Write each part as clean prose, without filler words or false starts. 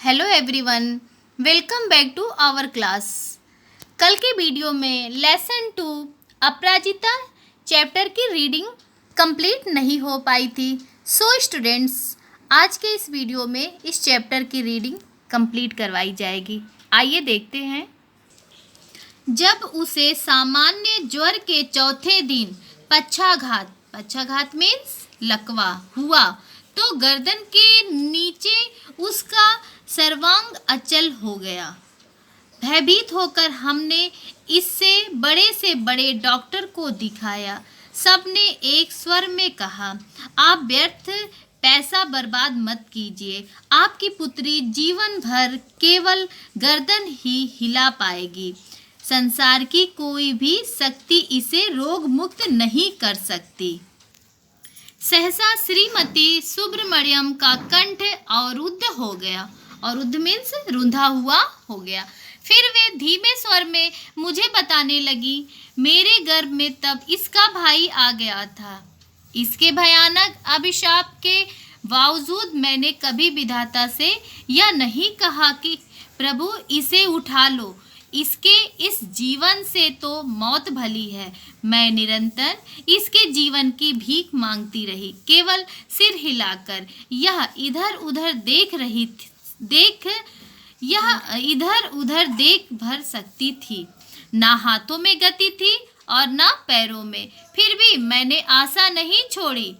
Hello everyone, welcome back to our class. कल के video में लेसन 2 अपराजिता चैप्टर की रीडिंग कंप्लीट नहीं हो पाई थी। सो स्टूडेंट्स, आज के इस वीडियो में इस चैप्टर की रीडिंग कंप्लीट करवाई जाएगी। आइए देखते हैं। जब उसे सामान्य ज्वर के चौथे दिन पक्षाघात मीन्स लकवा हुआ तो गर्दन के नीचे उसका सर्वांग अचल हो गया। भयभीत होकर हमने इससे बड़े से बड़े डॉक्टर को दिखाया। सबने एक स्वर में कहा, आप व्यर्थ पैसा बर्बाद मत कीजिए। आपकी पुत्री जीवन भर केवल गर्दन ही हिला पाएगी। संसार की कोई भी शक्ति इसे रोग मुक्त नहीं कर सकती। सहसा श्रीमती सुब्रमण्यम का कंठ अवरुद्ध हो गया। अवरुद्ध मीन्स रुंधा हुआ हो गया। फिर वे धीमे स्वर में मुझे बताने लगी, मेरे गर्भ में तब इसका भाई आ गया था। इसके भयानक अभिशाप के बावजूद मैंने कभी विधाता से यह नहीं कहा कि प्रभु इसे उठा लो, इसके इस जीवन से तो मौत भली है। मैं निरंतर इसके जीवन की भीख मांगती रही। केवल सिर हिलाकर यह इधर उधर देख भर सकती थी। ना हाथों में गति थी और ना पैरों में। फिर भी मैंने आशा नहीं छोड़ी।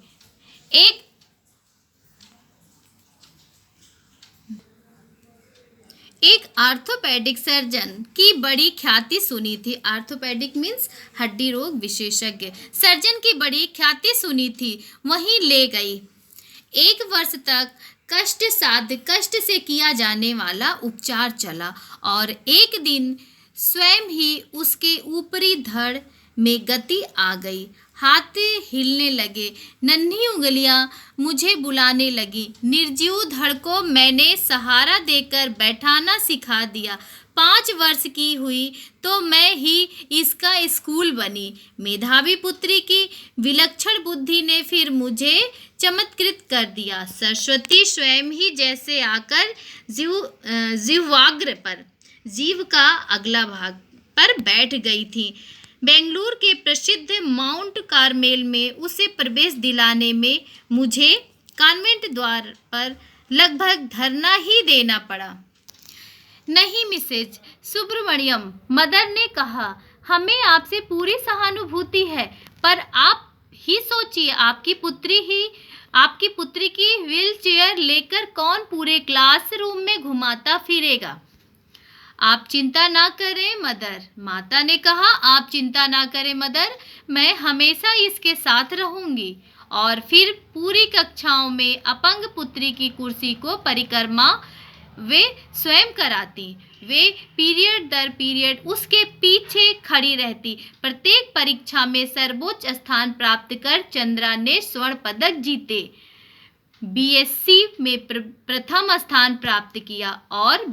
एक आर्थोपेडिक सर्जन की बड़ी ख्याति सुनी थी। आर्थोपेडिक मीन्स हड्डी रोग विशेषज्ञ। सर्जन की बड़ी ख्याति सुनी थी, वहीं ले गई। 1 वर्ष तक कष्ट से किया जाने वाला उपचार चला और एक दिन स्वयं ही उसके ऊपरी धड़ में गति आ गई। हाथ हिलने लगे, नन्ही उंगलियां मुझे बुलाने लगी। निर्जीव धड़ को मैंने सहारा देकर बैठाना सिखा दिया। 5 वर्ष की हुई तो मैं ही इसका स्कूल बनी। मेधावी पुत्री की विलक्षण बुद्धि ने फिर मुझे चमत्कृत कर दिया। सरस्वती स्वयं ही जैसे आकर जीव का अगला भाग पर बैठ गई थी। बेंगलुरु के प्रसिद्ध माउंट कार्मेल में उसे प्रवेश दिलाने में मुझे कॉन्वेंट द्वार पर लगभग धरना ही देना पड़ा। नहीं मिसेज सुब्रमण्यम, मदर ने कहा, हमें आपसे पूरी सहानुभूति है, पर आप ही सोचिए, आपकी पुत्री की व्हील चेयर लेकर कौन पूरे क्लासरूम में घुमाता फिरेगा। आप चिंता ना करें मदर, माता ने कहा। आप चिंता ना करें मदर, मैं हमेशा इसके साथ रहूंगी। और फिर पूरी कक्षाओं में अपंग पुत्री की कुर्सी को परिक्रमा वे स्वयं कराती। वे पीरियड दर पीरियड उसके पीछे खड़ी रहती। प्रत्येक परीक्षा में सर्वोच्च स्थान प्राप्त कर चंद्रा ने स्वर्ण पदक जीते। बीएससी में प्रथम स्थान प्राप्त किया और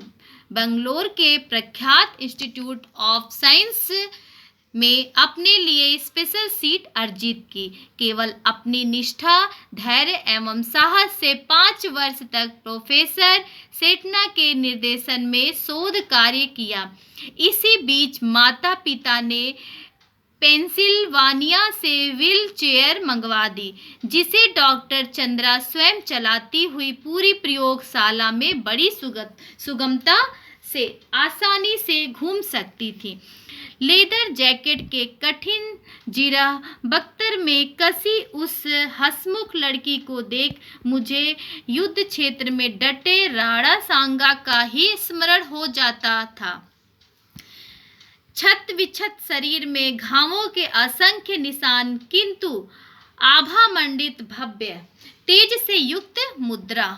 बंगलोर के प्रख्यात इंस्टीट्यूट ऑफ साइंस में अपने लिए स्पेशल सीट अर्जित की। केवल अपनी निष्ठा, धैर्य एवं साहस से 5 वर्ष तक प्रोफेसर सेटना के निर्देशन में शोध कार्य किया। इसी बीच माता पिता ने पेंसिल्वानिया से व्हील चेयर मंगवा दी, जिसे डॉक्टर चंद्रा स्वयं चलाती हुई पूरी प्रयोगशाला में बड़ी सुगमता से आसानी से घूम सकती थी। लेदर जैकेट के कठिन जीरा बख्तर में कसी उस हंसमुख लड़की को देख मुझे युद्ध क्षेत्र में डटे राणा सांगा का ही स्मरण हो जाता था। छत विछत शरीर में घावों के असंख्य निशान, किंतु आभा मंडित भव्य तेज से युक्त मुद्रा।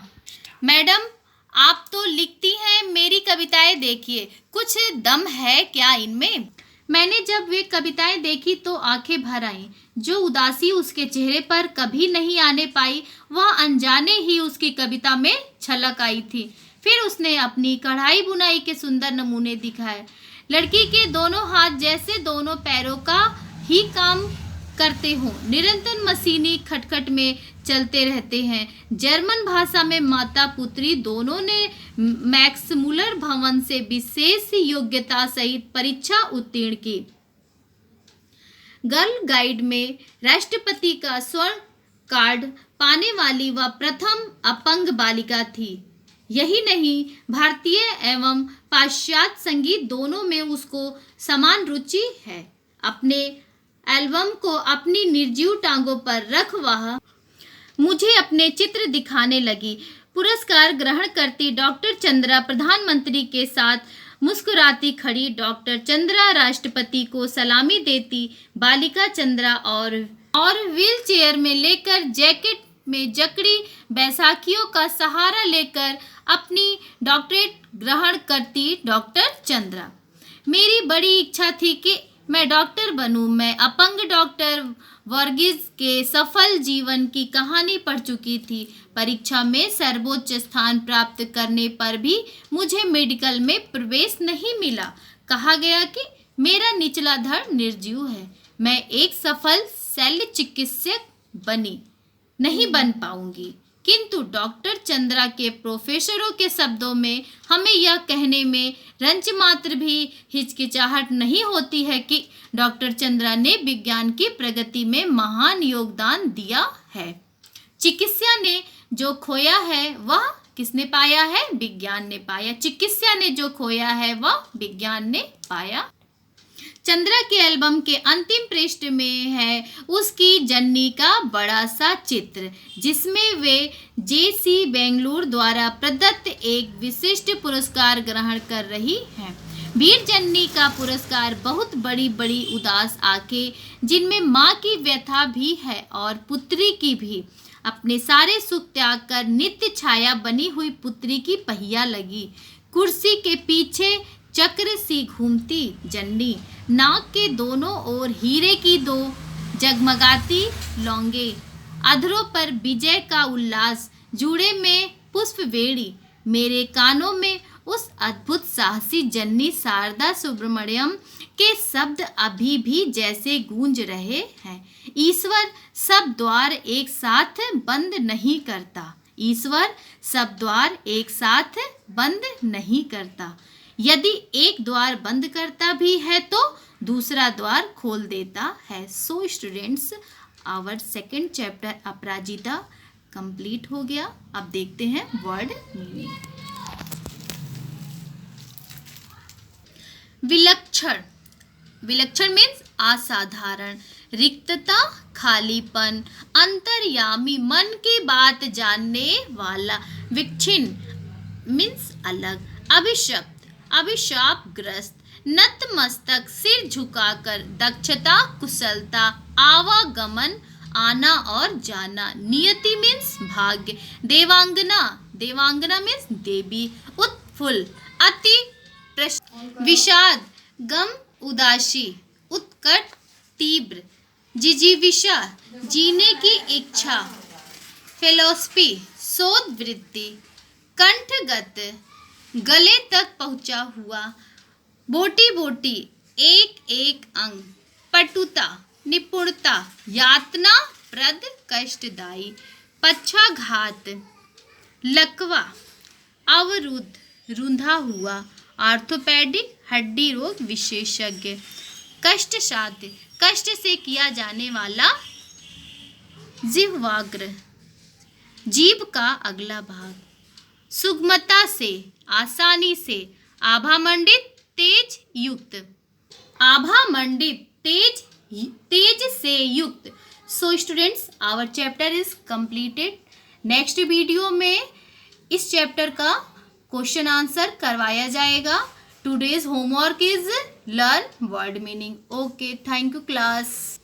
मैडम, आप तो लिखती हैं, मेरी कविताएं देखिए, कुछ दम है क्या इनमें। मैंने जब वे कविताएं देखी तो आंखें भर आईं। जो उदासी उसके चेहरे पर कभी नहीं आने पाई, वह अनजाने ही उसकी कविता में छलक आई थी। फिर उसने अपनी कढ़ाई बुनाई के सुंदर नमूने दिखाए। लड़की के दोनों हाथ जैसे दोनों पैरों का ही काम करते हो, निरंतर मशीनी खटखट में चलते रहते हैं। जर्मन भाषा में माता पुत्री दोनों ने मैक्स मुलर भवन से विशेष योग्यता सहित परीक्षा उत्तीर्ण की। गर्ल गाइड में राष्ट्रपति का स्वर्ण कार्ड पाने वाली वह प्रथम अपंग बालिका थी। यही नहीं, भारतीय एवं पाश्चात्य संगीत दोनों में उसको समान रुचि है। अपने एल्बम को अपनी निर्जीव टांगों पर रख वह मुझे अपने चित्र दिखाने लगी। पुरस्कार ग्रहण करती डॉक्टर चंद्रा प्रधानमंत्री के साथ मुस्कुराती खड़ी। डॉक्टर चंद्रा राष्ट्रपति को सलामी देती बालिका चंद्रा और व्हील चेयर में लेकर जैकेट में जकड़ी बैसाखियों का सहारा लेकर अपनी डॉक्टरेट ग्रहण करती डॉक्टर चंद्रा। मेरी बड़ी इच्छा थी कि मैं डॉक्टर बनूं। मैं अपंग डॉक्टर वर्गीज के सफल जीवन की कहानी पढ़ चुकी थी। परीक्षा में सर्वोच्च स्थान प्राप्त करने पर भी मुझे मेडिकल में प्रवेश नहीं मिला। कहा गया कि मेरा निचला धड़ निर्जीव है। मैं एक सफल शल्य चिकित्सक नहीं बन पाऊंगी। किंतु डॉक्टर चंद्रा के प्रोफेसरों के शब्दों में हमें यह कहने में रंच मात्र भी हिचकिचाहट नहीं होती है कि डॉक्टर चंद्रा ने विज्ञान की प्रगति में महान योगदान दिया है। चिकित्सा ने जो खोया है वह किसने पाया है? विज्ञान ने पाया। चिकित्सा ने जो खोया है वह विज्ञान ने पाया। चंद्रा के एल्बम के अंतिम पृष्ठ में है उसकी जननी का बड़ा सा चित्र, जिसमें वे जेसी बेंगलुरु द्वारा प्रदत्त एक विशिष्ट पुरस्कार ग्रहण कर रही हैं। वीर जननी का पुरस्कार बहुत बड़ी बड़ी उदास आंखें जिनमें माँ की व्यथा भी है और पुत्री की भी। अपने सारे सुख त्याग कर नित्य छाया बनी हुई पुत्री की पहिया लगी। कुर्सी के पीछे चक्र सी घूमती जन्नी, नाक के दोनों ओर हीरे की दो जगमगाती लौंगे, अधरों पर विजय का उल्लास, जूड़े में पुष्प वेड़ी। मेरे कानों में उस अद्भुत साहसी जन्नी शारदा सुब्रमण्यम के शब्द अभी भी जैसे गूंज रहे हैं। ईश्वर सब द्वार एक साथ बंद नहीं करता। ईश्वर सब द्वार एक साथ बंद नहीं करता। यदि एक द्वार बंद करता भी है तो दूसरा द्वार खोल देता है। So students, our second chapter Aparajita complete हो गया। अब देखते हैं वर्ड मीनिंग। विलक्षण, विलक्षण मीन्स असाधारण, रिक्तता, खालीपन, अंतर्यामी, मन की बात जानने वाला। विच्छिन्न मीन्स अलग। अभिशप्त, अभिशापग्रस्त, नतमस्तक, सिर झुकाकर, दक्षता, कुशलता, आवागमन, आना और जाना। नियति मीन्स भाग्य। देवांगना, देवांगना मीन्स देवी। उत्फुल्ल, अति विषाद, गम, उदासी। उत्कट, तीव्र। जिजीविषा, जीने की इच्छा। फिलॉसफी, शोध वृत्ति। कंठगत, गले तक पहुंचा हुआ। बोटी बोटी, एक एक अंग। पटुता, निपुणता, यातना प्रद, कष्टदायी। पक्षाघात, लकवा, अवरुद्ध, रुंधा हुआ। ऑर्थोपेडिक, हड्डी रोग विशेषज्ञ। कष्टसाध्य, कष्ट से किया जाने वाला। जिह्वाग्र, जीभ का अगला भाग। सुगमता से, आसानी से। आभामंडित, तेज युक्त। आभामंडित, तेज से युक्त। So students, our chapter is completed. Next video में इस चैप्टर का क्वेश्चन आंसर करवाया जाएगा। Today's homework is learn word meaning. Okay, thank you class.